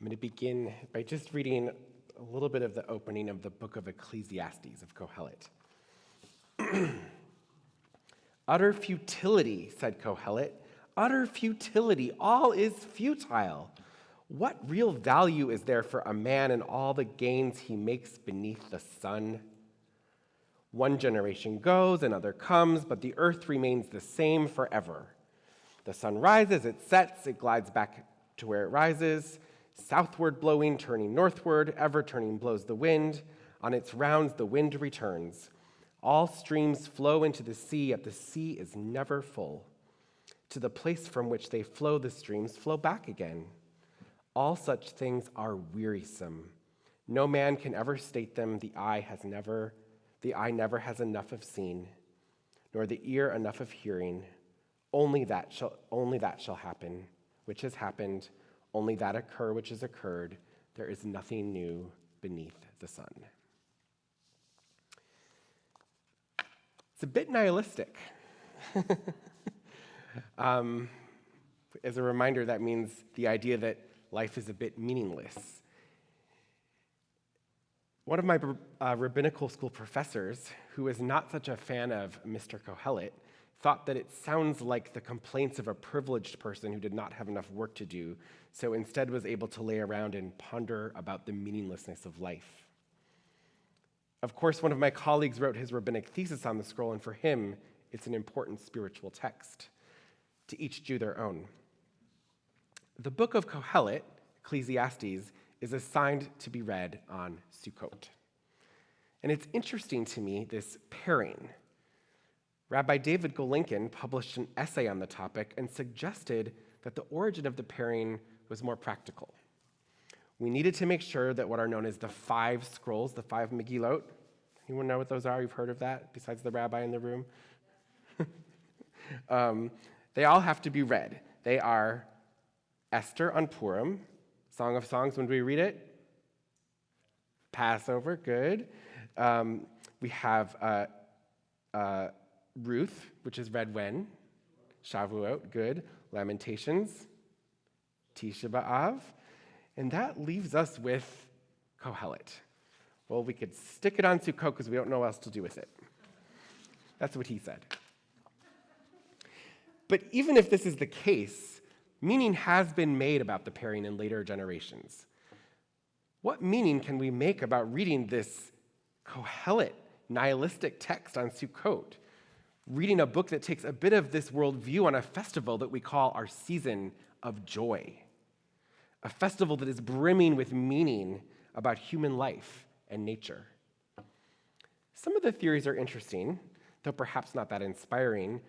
I'm going to begin by just reading a little bit of the opening of the book of Ecclesiastes of Kohelet. Utter futility, said Kohelet. Utter futility. All is futile. What real value is there for a man in all the gains he makes beneath the sun? One generation goes, another comes, but the earth remains the same forever. The sun rises, it sets, it glides back to where it rises. Southward blowing, turning northward, ever turning blows the wind. On its rounds the wind returns. All streams flow into the sea, yet the sea is never full. To the place from which they flow, the streams flow back again. All such things are wearisome. No man can ever state them. The eye never has enough of seeing, nor the ear enough of hearing. Only that shall happen, which has happened. Only that occur which has occurred. There is nothing new beneath the sun. It's a bit nihilistic. As a reminder, that means the idea that life is a bit meaningless. One of my rabbinical school professors, who was not such a fan of Mr. Kohelet, thought that it sounds like the complaints of a privileged person who did not have enough work to do, so instead was able to lay around and ponder about the meaninglessness of life. Of course, one of my colleagues wrote his rabbinic thesis on the scroll, and for him, it's an important spiritual text. To each Jew their own. The book of Kohelet, Ecclesiastes, is assigned to be read on Sukkot. And it's interesting to me, this pairing. Rabbi David Golinkin published an essay on the topic and suggested that the origin of the pairing was more practical. We needed to make sure that what are known as the 5 scrolls, the 5 Megillot, anyone know what those are? You've heard of that, besides the rabbi in the room? They all have to be read. They are Esther on Purim, Song of Songs, when do we read it? Passover, good. We have Ruth, which is read when? Shavuot, good. Lamentations, Tisha B'Av. And that leaves us with Kohelet. Well, we could stick it on Sukkot because we don't know what else to do with it. That's what he said. But even if this is the case, meaning has been made about the pairing in later generations. What meaning can we make about reading this Kohelet, nihilistic text on Sukkot? Reading a book that takes a bit of this worldview on a festival that we call our season of joy. A festival that is brimming with meaning about human life and nature. Some of the theories are interesting, though perhaps not that inspiring.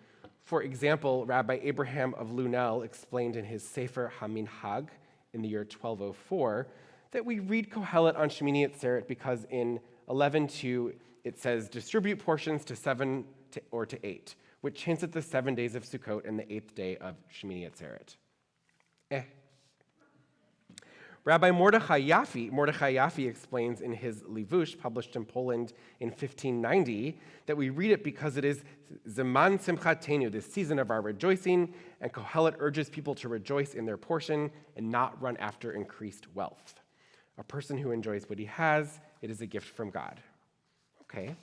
For example, Rabbi Abraham of Lunel explained in his Sefer HaMinhag in the year 1204 that we read Kohelet on Shemini Atzeret because in 11:2 it says, distribute portions to 7 or to 8, which hints at the 7 days of Sukkot and the 8th day of Shemini Atzeret. Rabbi Mordechai Yaffe explains in his Livush, published in Poland in 1590, that we read it because it is Zeman Simchatenu, the season of our rejoicing, and Kohelet urges people to rejoice in their portion and not run after increased wealth. A person who enjoys what he has, it is a gift from God. Okay.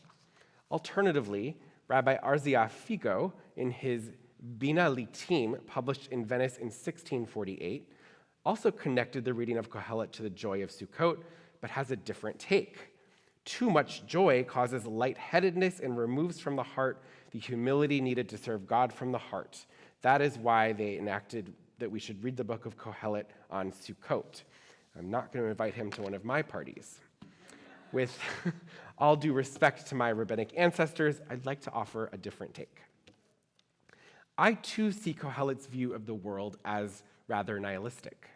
Alternatively, Rabbi Arzia Figo, in his Bina Litim, published in Venice in 1648, also connected the reading of Kohelet to the joy of Sukkot, but has a different take. Too much joy causes lightheadedness and removes from the heart the humility needed to serve God from the heart. That is why they enacted that we should read the book of Kohelet on Sukkot. I'm not going to invite him to one of my parties. With all due respect to my rabbinic ancestors, I'd like to offer a different take. I too see Kohelet's view of the world as rather nihilistic.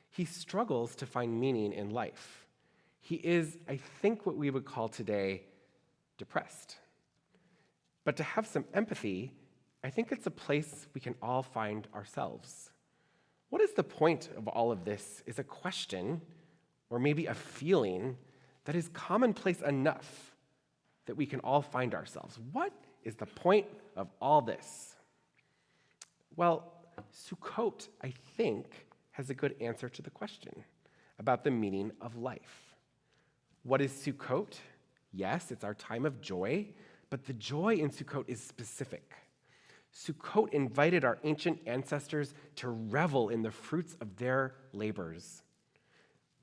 He struggles to find meaning in life. He is, I think, what we would call today depressed. But to have some empathy, I think it's a place we can all find ourselves. What is the point of all of this is a question, or maybe a feeling, that is commonplace enough that we can all find ourselves. What is the point of all this? Well, Sukkot, I think, has a good answer to the question. about the meaning of life. What is Sukkot? Yes, it's our time of joy, but the joy in Sukkot is specific. Sukkot invited our ancient ancestors to revel in the fruits of their labors.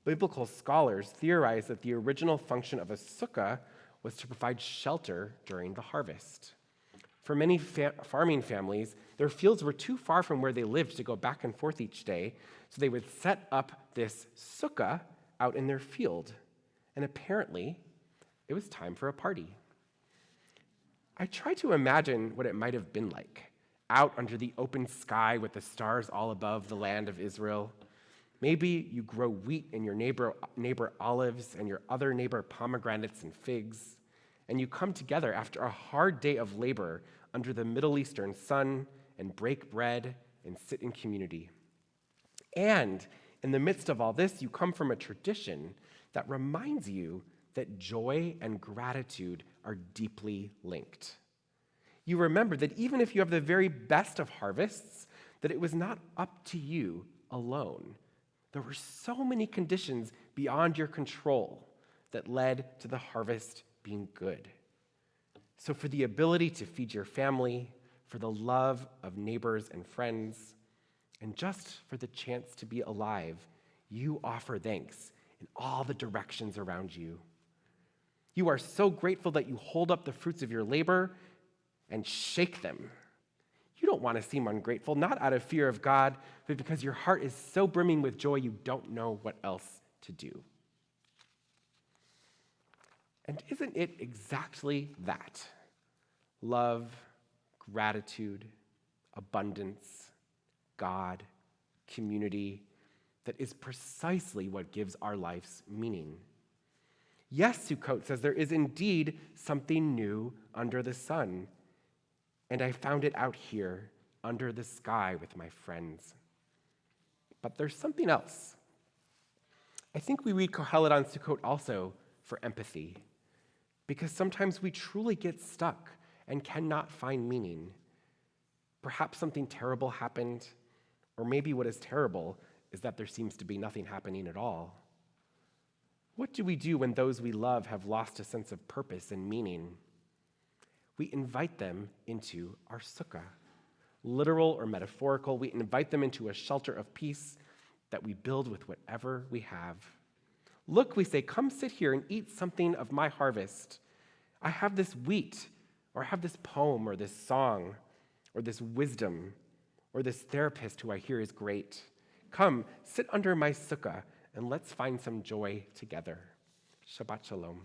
Biblical scholars theorize that the original function of a sukkah was to provide shelter during the harvest. For many farming families, their fields were too far from where they lived to go back and forth each day, so they would set up this sukkah out in their field. And apparently, it was time for a party. I try to imagine what it might have been like, out under the open sky with the stars all above the land of Israel. Maybe you grow wheat in your neighbor olives and your other neighbor pomegranates and figs, and you come together after a hard day of labor under the Middle Eastern sun and break bread and sit in community. And in the midst of all this, you come from a tradition that reminds you that joy and gratitude are deeply linked. You remember that even if you have the very best of harvests, that it was not up to you alone. There were so many conditions beyond your control that led to the harvest being good. So for the ability to feed your family, for the love of neighbors and friends, and just for the chance to be alive, you offer thanks in all the directions around you. You are so grateful that you hold up the fruits of your labor and shake them. You don't want to seem ungrateful, not out of fear of God, but because your heart is so brimming with joy you don't know what else to do. And isn't it exactly that? Love, gratitude, abundance, God, community, that is precisely what gives our lives meaning. Yes, Sukkot says there is indeed something new under the sun, and I found it out here under the sky with my friends. But there's something else. I think we read Kohelet on Sukkot also for empathy, because sometimes we truly get stuck and cannot find meaning. Perhaps something terrible happened, or maybe what is terrible is that there seems to be nothing happening at all. What do we do when those we love have lost a sense of purpose and meaning? We invite them into our sukkah. Literal or metaphorical, we invite them into a shelter of peace that we build with whatever we have. Look, we say, come sit here and eat something of my harvest. I have this wheat, or I have this poem, or this song, or this wisdom, or this therapist who I hear is great. Come, sit under my sukkah, and let's find some joy together. Shabbat shalom.